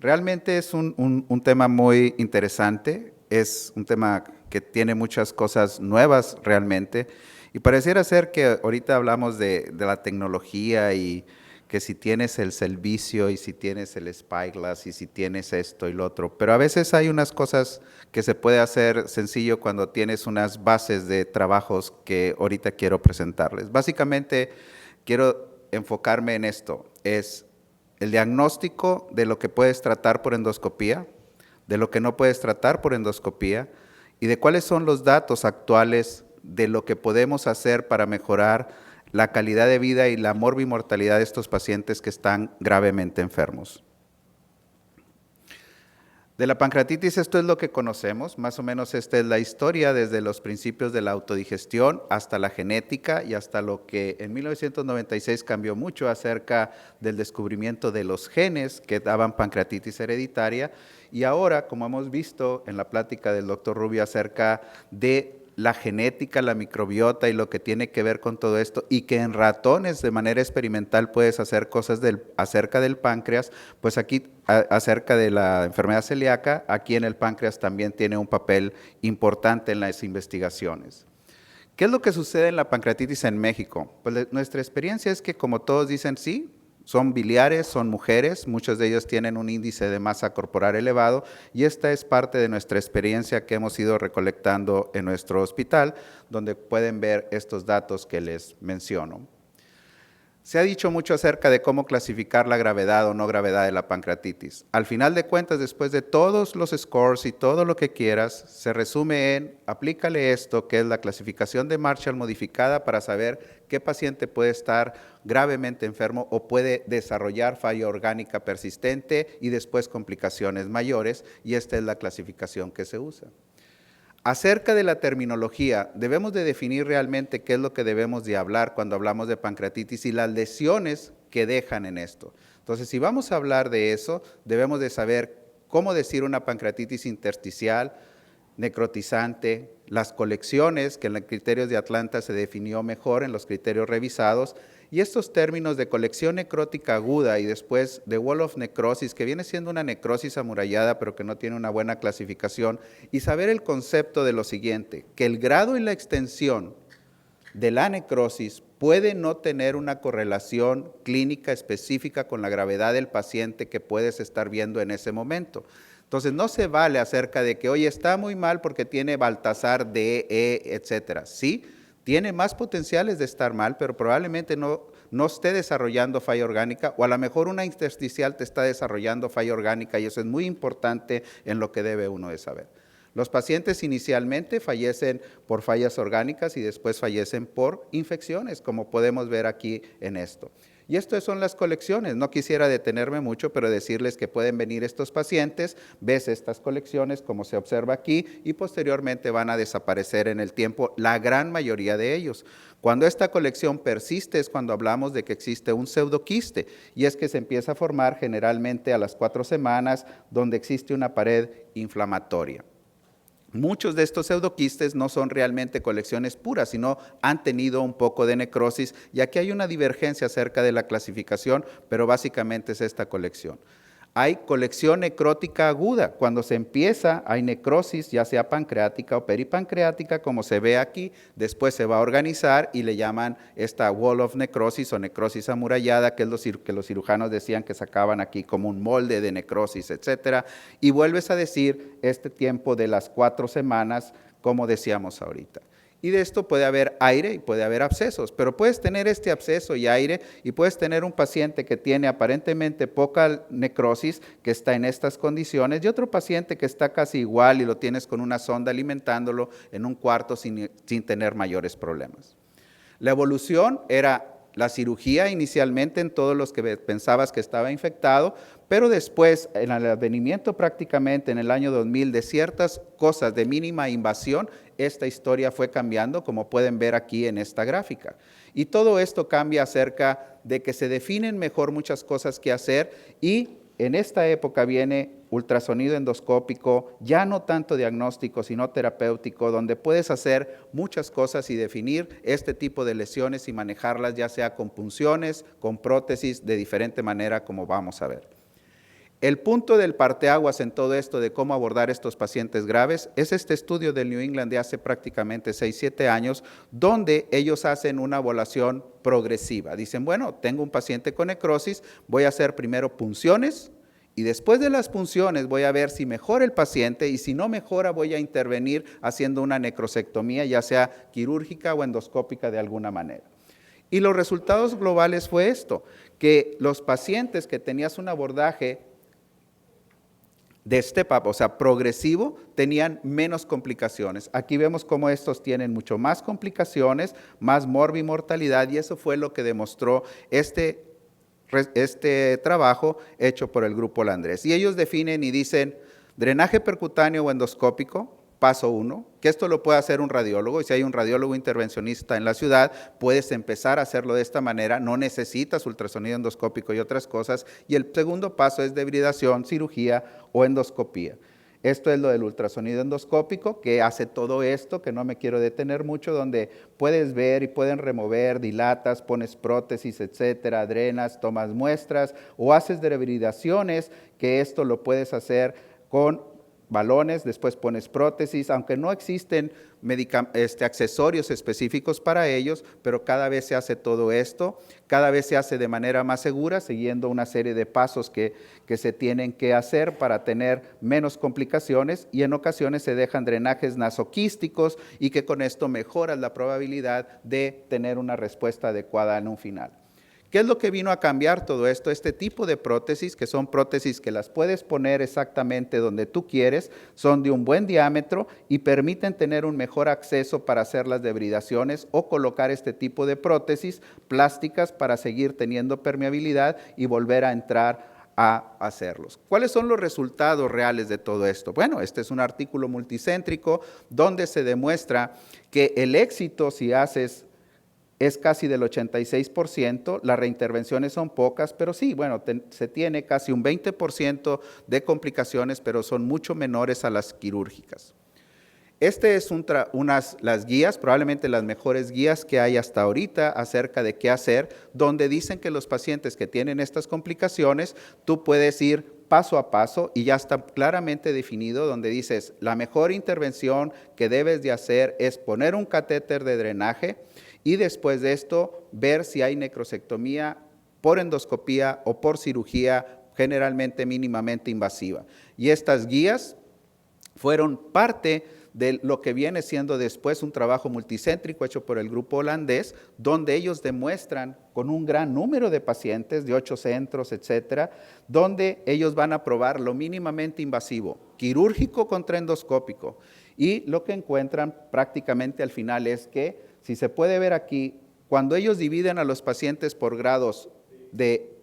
Realmente es un tema muy interesante, es un tema que tiene muchas cosas nuevas realmente y pareciera ser que ahorita hablamos de la tecnología y que si tienes el servicio y si tienes el spyglass y si tienes esto y lo otro, pero a veces hay unas cosas que se puede hacer sencillo cuando tienes unas bases de trabajos que ahorita quiero presentarles. Básicamente quiero enfocarme en esto, es el diagnóstico de lo que puedes tratar por endoscopía, de lo que no puedes tratar por endoscopía y de cuáles son los datos actuales de lo que podemos hacer para mejorar la calidad de vida y la morbimortalidad de estos pacientes que están gravemente enfermos. De la pancreatitis esto es lo que conocemos, más o menos esta es la historia desde los principios de la autodigestión hasta la genética y hasta lo que en 1996 cambió mucho acerca del descubrimiento de los genes que daban pancreatitis hereditaria y ahora, como hemos visto en la plática del doctor Rubio acerca de la genética, la microbiota y lo que tiene que ver con todo esto y que en ratones de manera experimental puedes hacer cosas acerca del páncreas, pues aquí acerca de la enfermedad celíaca, aquí en el páncreas también tiene un papel importante en las investigaciones. ¿Qué es lo que sucede en la pancreatitis en México? Pues nuestra experiencia es que como todos dicen sí, son biliares, son mujeres, muchos de ellos tienen un índice de masa corporal elevado y esta es parte de nuestra experiencia que hemos ido recolectando en nuestro hospital, donde pueden ver estos datos que les menciono. Se ha dicho mucho acerca de cómo clasificar la gravedad o no gravedad de la pancreatitis. Al final de cuentas, después de todos los scores y todo lo que quieras, se resume en aplícale esto, que es la clasificación de Marshall modificada para saber qué paciente puede estar gravemente enfermo o puede desarrollar falla orgánica persistente y después complicaciones mayores, y esta es la clasificación que se usa. Acerca de la terminología, debemos de definir realmente qué es lo que debemos de hablar cuando hablamos de pancreatitis y las lesiones que dejan en esto. Entonces, si vamos a hablar de eso, debemos de saber cómo decir una pancreatitis intersticial, necrotizante, las colecciones, que en los criterios de Atlanta se definió mejor en los criterios revisados, y estos términos de colección necrótica aguda y después de wall of necrosis, que viene siendo una necrosis amurallada, pero que no tiene una buena clasificación, y saber el concepto de lo siguiente, que el grado y la extensión de la necrosis puede no tener una correlación clínica específica con la gravedad del paciente que puedes estar viendo en ese momento. Entonces, no se vale acerca de que, oye, está muy mal porque tiene Baltasar, D, E, etcétera. Sí, tiene más potenciales de estar mal, pero probablemente no esté desarrollando falla orgánica, o a lo mejor una intersticial te está desarrollando falla orgánica, y eso es muy importante en lo que debe uno de saber. Los pacientes inicialmente fallecen por fallas orgánicas y después fallecen por infecciones, como podemos ver aquí en esto. Y estas son las colecciones. No quisiera detenerme mucho, pero decirles que pueden venir estos pacientes, ves estas colecciones como se observa aquí y posteriormente van a desaparecer en el tiempo la gran mayoría de ellos. Cuando esta colección persiste es cuando hablamos de que existe un pseudoquiste y es que se empieza a formar generalmente a las 4 semanas donde existe una pared inflamatoria. Muchos de estos pseudoquistes no son realmente colecciones puras, sino han tenido un poco de necrosis, y aquí hay una divergencia acerca de la clasificación, pero básicamente es esta colección. Hay colección necrótica aguda, cuando se empieza hay necrosis, ya sea pancreática o peripancreática, como se ve aquí, después se va a organizar y le llaman esta wall of necrosis o necrosis amurallada, que es lo que los cirujanos decían que sacaban aquí como un molde de necrosis, etcétera, y vuelves a decir este tiempo de las 4 semanas, como decíamos ahorita. Y de esto puede haber aire y puede haber abscesos, pero puedes tener este absceso y aire y puedes tener un paciente que tiene aparentemente poca necrosis, que está en estas condiciones, y otro paciente que está casi igual y lo tienes con una sonda alimentándolo en un cuarto sin tener mayores problemas. La evolución era la cirugía inicialmente en todos los que pensabas que estaba infectado, pero después, en el advenimiento prácticamente en el año 2000 de ciertas cosas de mínima invasión, esta historia fue cambiando, como pueden ver aquí en esta gráfica. Y todo esto cambia acerca de que se definen mejor muchas cosas que hacer, y en esta época viene ultrasonido endoscópico, ya no tanto diagnóstico, sino terapéutico, donde puedes hacer muchas cosas y definir este tipo de lesiones y manejarlas ya sea con punciones, con prótesis, de diferente manera, como vamos a ver. El punto del parteaguas en todo esto de cómo abordar estos pacientes graves es este estudio del New England de hace prácticamente 6, 7 años, donde ellos hacen una evaluación progresiva. Dicen, bueno, tengo un paciente con necrosis, voy a hacer primero punciones y después de las punciones voy a ver si mejora el paciente y si no mejora voy a intervenir haciendo una necrosectomía, ya sea quirúrgica o endoscópica de alguna manera. Y los resultados globales fue esto, que los pacientes que tenías un abordaje de step-up, o sea, progresivo, tenían menos complicaciones. Aquí vemos cómo estos tienen mucho más complicaciones, más morbimortalidad, y eso fue lo que demostró este trabajo hecho por el grupo holandés. Y ellos definen y dicen, drenaje percutáneo o endoscópico, paso 1, que esto lo puede hacer un radiólogo, y si hay un radiólogo intervencionista en la ciudad, puedes empezar a hacerlo de esta manera, no necesitas ultrasonido endoscópico y otras cosas, y el segundo paso es debridación, cirugía o endoscopía. Esto es lo del ultrasonido endoscópico, que hace todo esto, que no me quiero detener mucho, donde puedes ver y pueden remover, dilatas, pones prótesis, etcétera, drenas, tomas muestras, o haces debridaciones, que esto lo puedes hacer con balones, después pones prótesis, aunque no existen accesorios específicos para ellos, pero cada vez se hace todo esto, cada vez se hace de manera más segura, siguiendo una serie de pasos que se tienen que hacer para tener menos complicaciones, y en ocasiones se dejan drenajes nasoquísticos y que con esto mejoras la probabilidad de tener una respuesta adecuada en un final. ¿Qué es lo que vino a cambiar todo esto? Este tipo de prótesis, que son prótesis que las puedes poner exactamente donde tú quieres, son de un buen diámetro y permiten tener un mejor acceso para hacer las debridaciones o colocar este tipo de prótesis plásticas para seguir teniendo permeabilidad y volver a entrar a hacerlos. ¿Cuáles son los resultados reales de todo esto? Bueno, este es un artículo multicéntrico donde se demuestra que el éxito, si haces, es casi del 86%, las reintervenciones son pocas, pero sí, bueno, se tiene casi un 20% de complicaciones, pero son mucho menores a las quirúrgicas. Este es las guías, probablemente las mejores guías que hay hasta ahorita acerca de qué hacer, donde dicen que los pacientes que tienen estas complicaciones, tú puedes ir paso a paso y ya está claramente definido, donde dices, la mejor intervención que debes de hacer es poner un catéter de drenaje, y después de esto ver si hay necrosectomía por endoscopía o por cirugía, generalmente mínimamente invasiva. Y estas guías fueron parte de lo que viene siendo después un trabajo multicéntrico hecho por el grupo holandés, donde ellos demuestran con un gran número de pacientes, de 8 centros, etcétera, donde ellos van a probar lo mínimamente invasivo, quirúrgico contra endoscópico, y lo que encuentran prácticamente al final es que, si se puede ver aquí, cuando ellos dividen a los pacientes por grados de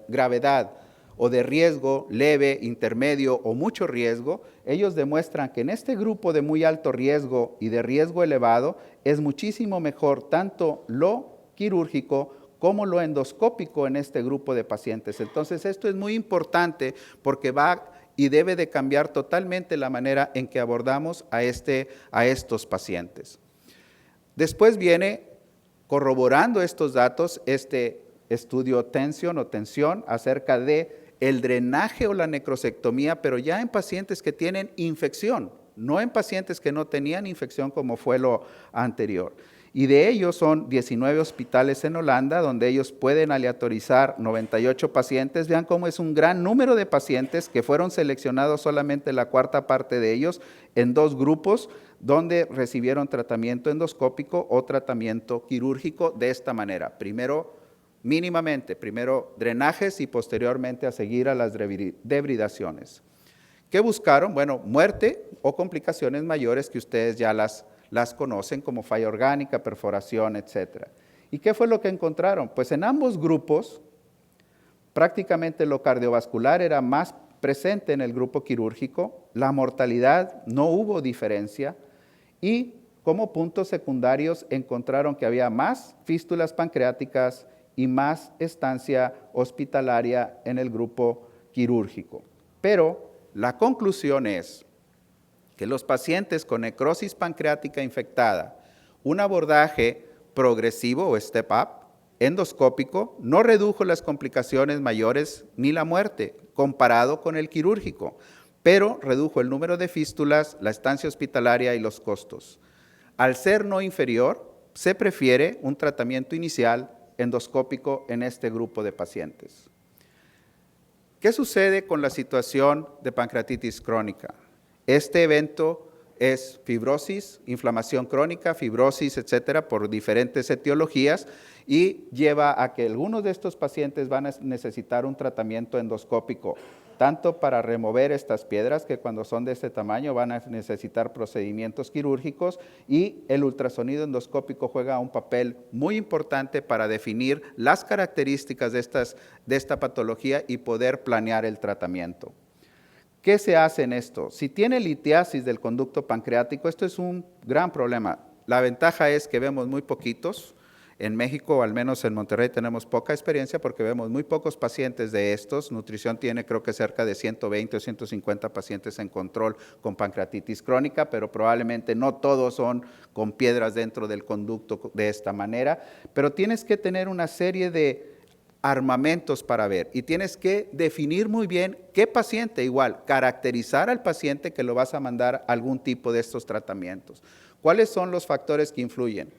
gravedad o de riesgo leve, intermedio o mucho riesgo, ellos demuestran que en este grupo de muy alto riesgo y de riesgo elevado es muchísimo mejor tanto lo quirúrgico como lo endoscópico en este grupo de pacientes. Entonces esto es muy importante porque va y debe de cambiar totalmente la manera en que abordamos a estos pacientes. Después viene, corroborando estos datos, este estudio tensión acerca de el drenaje o la necrosectomía, pero ya en pacientes que tienen infección, no en pacientes que no tenían infección como fue lo anterior. Y de ellos son 19 hospitales en Holanda, donde ellos pueden aleatorizar 98 pacientes. Vean cómo es un gran número de pacientes que fueron seleccionados, solamente la cuarta parte de ellos, en 2 grupos, donde recibieron tratamiento endoscópico o tratamiento quirúrgico de esta manera. Primero, mínimamente, primero drenajes y posteriormente a seguir a las debridaciones. ¿Qué buscaron? Bueno, muerte o complicaciones mayores que ustedes ya las conocen, como falla orgánica, perforación, etc. ¿Y qué fue lo que encontraron? Pues en ambos grupos, prácticamente lo cardiovascular era más presente en el grupo quirúrgico, la mortalidad no hubo diferencia, y como puntos secundarios encontraron que había más fístulas pancreáticas y más estancia hospitalaria en el grupo quirúrgico. Pero la conclusión es que los pacientes con necrosis pancreática infectada, un abordaje progresivo o step-up, endoscópico no redujo las complicaciones mayores ni la muerte comparado con el quirúrgico, pero redujo el número de fístulas, la estancia hospitalaria y los costos. Al ser no inferior, se prefiere un tratamiento inicial endoscópico en este grupo de pacientes. ¿Qué sucede con la situación de pancreatitis crónica? Este evento es fibrosis, inflamación crónica, fibrosis, etcétera, por diferentes etiologías y lleva a que algunos de estos pacientes van a necesitar un tratamiento endoscópico, tanto para remover estas piedras que cuando son de este tamaño van a necesitar procedimientos quirúrgicos, y el ultrasonido endoscópico juega un papel muy importante para definir las características de esta patología y poder planear el tratamiento. ¿Qué se hace en esto? Si tiene litiasis del conducto pancreático, esto es un gran problema. La ventaja es que vemos muy poquitos. En México, o al menos en Monterrey, tenemos poca experiencia porque vemos muy pocos pacientes de estos. Nutrición tiene creo que cerca de 120 o 150 pacientes en control con pancreatitis crónica, pero probablemente no todos son con piedras dentro del conducto de esta manera. Pero tienes que tener una serie de armamentos para ver y tienes que definir muy bien qué paciente, igual, caracterizar al paciente que lo vas a mandar a algún tipo de estos tratamientos. ¿Cuáles son los factores que influyen?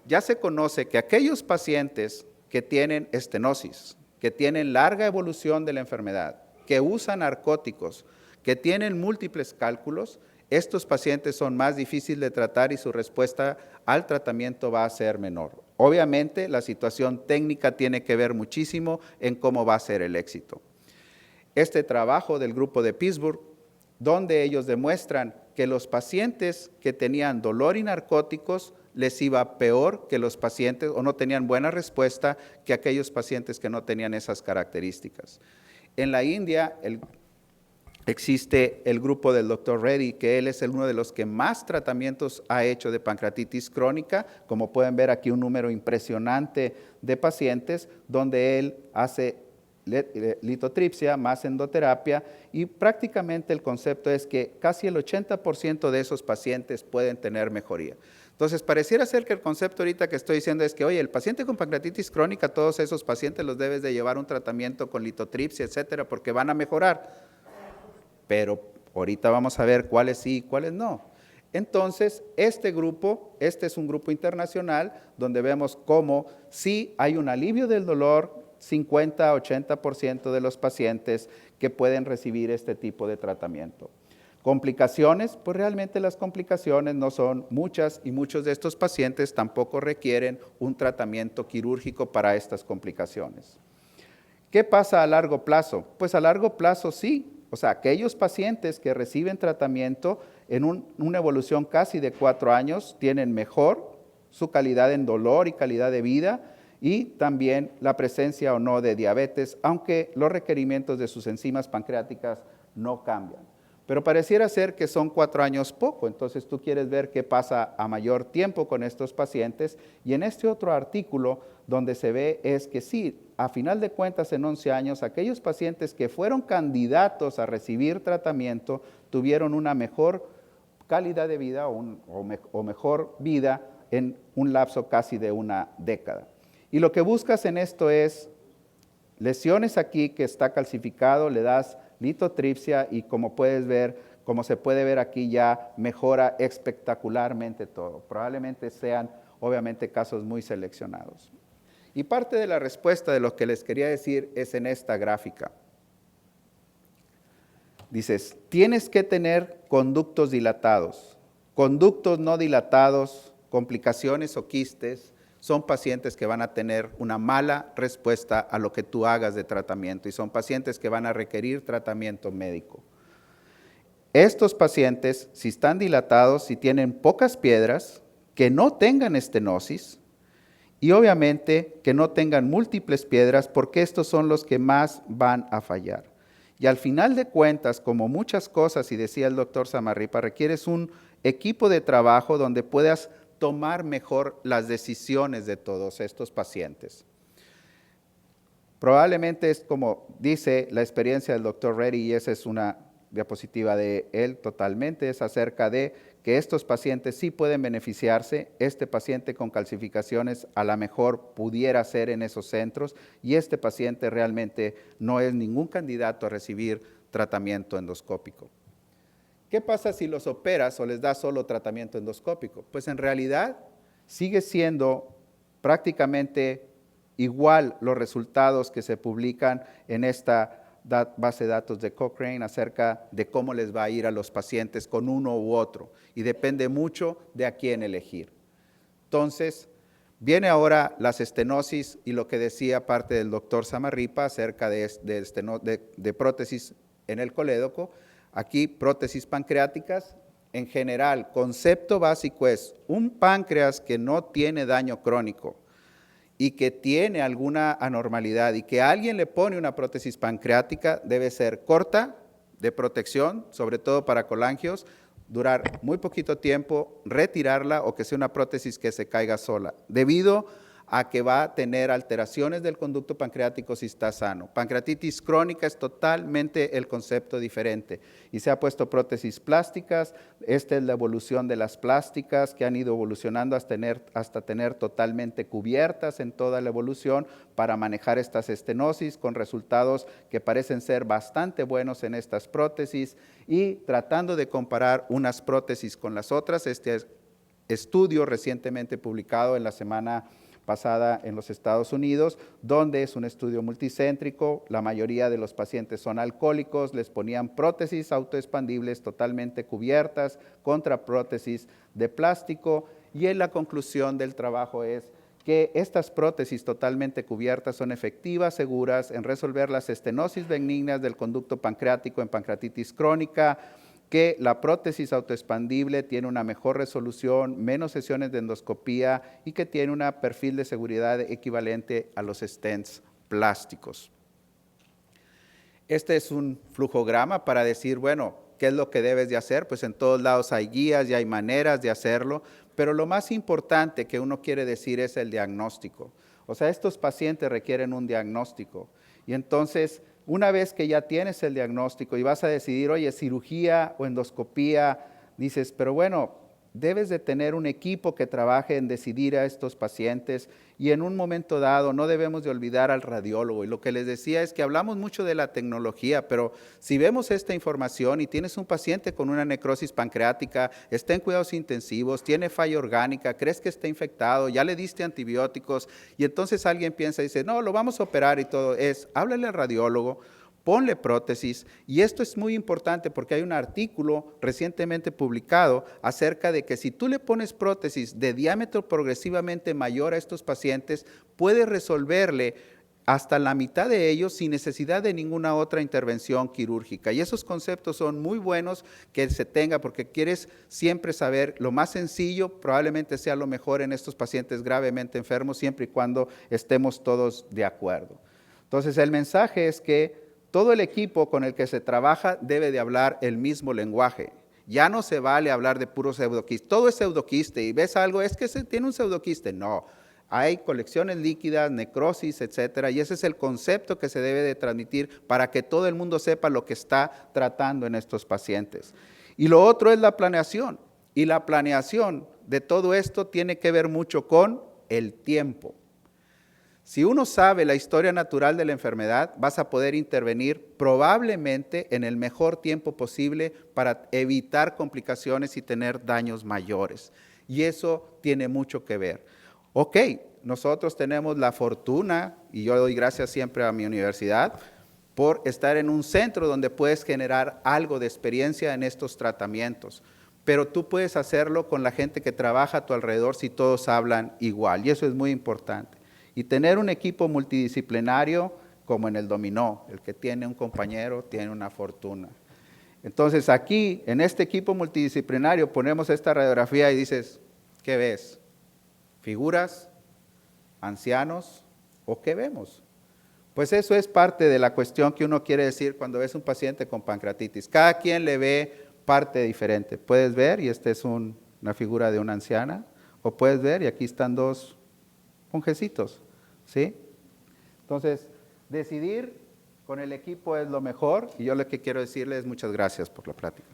Ya se conoce que aquellos pacientes que tienen estenosis, que tienen larga evolución de la enfermedad, que usan narcóticos, que tienen múltiples cálculos, estos pacientes son más difíciles de tratar y su respuesta al tratamiento va a ser menor. Obviamente, la situación técnica tiene que ver muchísimo en cómo va a ser el éxito. Este trabajo del grupo de Pittsburgh, donde ellos demuestran que los pacientes que tenían dolor y narcóticos les iba peor que los pacientes, o no tenían buena respuesta que aquellos pacientes que no tenían esas características. En la India existe el grupo del Dr. Reddy, que él es uno de los que más tratamientos ha hecho de pancreatitis crónica. Como pueden ver aquí, un número impresionante de pacientes donde él hace litotripsia más endoterapia, y prácticamente el concepto es que casi el 80% de esos pacientes pueden tener mejoría. Entonces, pareciera ser que el concepto ahorita que estoy diciendo es que, oye, el paciente con pancreatitis crónica, todos esos pacientes los debes de llevar un tratamiento con litotripsia, etcétera, porque van a mejorar. Pero ahorita vamos a ver cuáles sí y cuáles no. Entonces, este es un grupo internacional donde vemos cómo sí hay un alivio del dolor, 50-80% de los pacientes que pueden recibir este tipo de tratamiento. Complicaciones, pues realmente las complicaciones no son muchas y muchos de estos pacientes tampoco requieren un tratamiento quirúrgico para estas complicaciones. ¿Qué pasa a largo plazo? Pues a largo plazo sí. O sea, aquellos pacientes que reciben tratamiento en una evolución casi de 4 años tienen mejor su calidad en dolor y calidad de vida, y también la presencia o no de diabetes, aunque los requerimientos de sus enzimas pancreáticas no cambian. Pero pareciera ser que son 4 años poco, entonces tú quieres ver qué pasa a mayor tiempo con estos pacientes, y en este otro artículo donde se ve es que sí, a final de cuentas en 11 años, aquellos pacientes que fueron candidatos a recibir tratamiento tuvieron una mejor calidad de vida o mejor vida en un lapso casi de una década. Y lo que buscas en esto es lesiones aquí que está calcificado, le das litotripsia y como puedes ver, como se puede ver aquí, ya mejora espectacularmente todo. Probablemente sean, obviamente, casos muy seleccionados. Y parte de la respuesta de lo que les quería decir es en esta gráfica. Dices, tienes que tener conductos dilatados. Conductos no dilatados, complicaciones o quistes, son pacientes que van a tener una mala respuesta a lo que tú hagas de tratamiento, y son pacientes que van a requerir tratamiento médico. Estos pacientes, si están dilatados, si tienen pocas piedras, que no tengan estenosis, y obviamente que no tengan múltiples piedras, porque estos son los que más van a fallar. Y al final de cuentas, como muchas cosas, y decía el doctor Samarripa, requieres un equipo de trabajo donde puedas tomar mejor las decisiones de todos estos pacientes. Probablemente es como dice la experiencia del doctor Reddy, y esa es una diapositiva de él totalmente, es acerca de que estos pacientes sí pueden beneficiarse, este paciente con calcificaciones a lo mejor pudiera ser en esos centros y este paciente realmente no es ningún candidato a recibir tratamiento endoscópico. ¿Qué pasa si los operas o les das solo tratamiento endoscópico? Pues en realidad sigue siendo prácticamente igual los resultados que se publican en esta base de datos de Cochrane acerca de cómo les va a ir a los pacientes con uno u otro y depende mucho de a quién elegir. Entonces, viene ahora las estenosis y lo que decía parte del doctor Samarripa acerca de prótesis en el colédoco. Aquí, prótesis pancreáticas. En general, concepto básico es un páncreas que no tiene daño crónico y que tiene alguna anormalidad y que alguien le pone una prótesis pancreática, debe ser corta, de protección, sobre todo para colangios, durar muy poquito tiempo, retirarla o que sea una prótesis que se caiga sola, debido a que va a tener alteraciones del conducto pancreático si está sano. Pancreatitis crónica es totalmente el concepto diferente y se ha puesto prótesis plásticas. Esta es la evolución de las plásticas que han ido evolucionando hasta tener totalmente cubiertas en toda la evolución para manejar estas estenosis con resultados que parecen ser bastante buenos en estas prótesis y tratando de comparar unas prótesis con las otras. Este estudio recientemente publicado en la semana pasada en los Estados Unidos, donde es un estudio multicéntrico, la mayoría de los pacientes son alcohólicos, les ponían prótesis autoexpandibles totalmente cubiertas contra prótesis de plástico y en la conclusión del trabajo es que estas prótesis totalmente cubiertas son efectivas, seguras en resolver las estenosis benignas del conducto pancreático en pancreatitis crónica, que la prótesis autoexpandible tiene una mejor resolución, menos sesiones de endoscopía y que tiene un perfil de seguridad equivalente a los stents plásticos. Este es un flujograma para decir, bueno, ¿qué es lo que debes de hacer? Pues en todos lados hay guías y hay maneras de hacerlo, pero lo más importante que uno quiere decir es el diagnóstico. O sea, estos pacientes requieren un diagnóstico y entonces una vez que ya tienes el diagnóstico y vas a decidir, oye, cirugía o endoscopía, dices, pero bueno, debes de tener un equipo que trabaje en decidir a estos pacientes y en un momento dado no debemos de olvidar al radiólogo. Y lo que les decía es que hablamos mucho de la tecnología, pero si vemos esta información y tienes un paciente con una necrosis pancreática, está en cuidados intensivos, tiene falla orgánica, crees que está infectado, ya le diste antibióticos y entonces alguien piensa y dice, no, lo vamos a operar y todo, háblale al radiólogo, ponle prótesis y esto es muy importante porque hay un artículo recientemente publicado acerca de que si tú le pones prótesis de diámetro progresivamente mayor a estos pacientes, puedes resolverle hasta la mitad de ellos sin necesidad de ninguna otra intervención quirúrgica. Y esos conceptos son muy buenos que se tenga porque quieres siempre saber lo más sencillo, probablemente sea lo mejor en estos pacientes gravemente enfermos siempre y cuando estemos todos de acuerdo. Entonces el mensaje es que todo el equipo con el que se trabaja debe de hablar el mismo lenguaje. Ya no se vale hablar de puro pseudoquiste. Todo es pseudoquiste y ves algo, es que tiene un pseudoquiste. No, hay colecciones líquidas, necrosis, etcétera, y ese es el concepto que se debe de transmitir para que todo el mundo sepa lo que está tratando en estos pacientes. Y lo otro es la planeación. Y la planeación de todo esto tiene que ver mucho con el tiempo. Si uno sabe la historia natural de la enfermedad, vas a poder intervenir probablemente en el mejor tiempo posible para evitar complicaciones y tener daños mayores. Y eso tiene mucho que ver. Ok, nosotros tenemos la fortuna, y yo doy gracias siempre a mi universidad, por estar en un centro donde puedes generar algo de experiencia en estos tratamientos. Pero tú puedes hacerlo con la gente que trabaja a tu alrededor si todos hablan igual, y eso es muy importante. Y tener un equipo multidisciplinario como en el dominó, el que tiene un compañero tiene una fortuna. Entonces aquí, en este equipo multidisciplinario, ponemos esta radiografía y dices, ¿qué ves? ¿Figuras? ¿Ancianos? ¿O qué vemos? Pues eso es parte de la cuestión que uno quiere decir cuando ves un paciente con pancreatitis. Cada quien le ve parte diferente. Puedes ver, y esta es una figura de una anciana, o puedes ver, y aquí están dos monjecitos, ¿sí? Entonces, decidir Con el equipo es lo mejor y yo lo que quiero decirles es muchas gracias por la plática.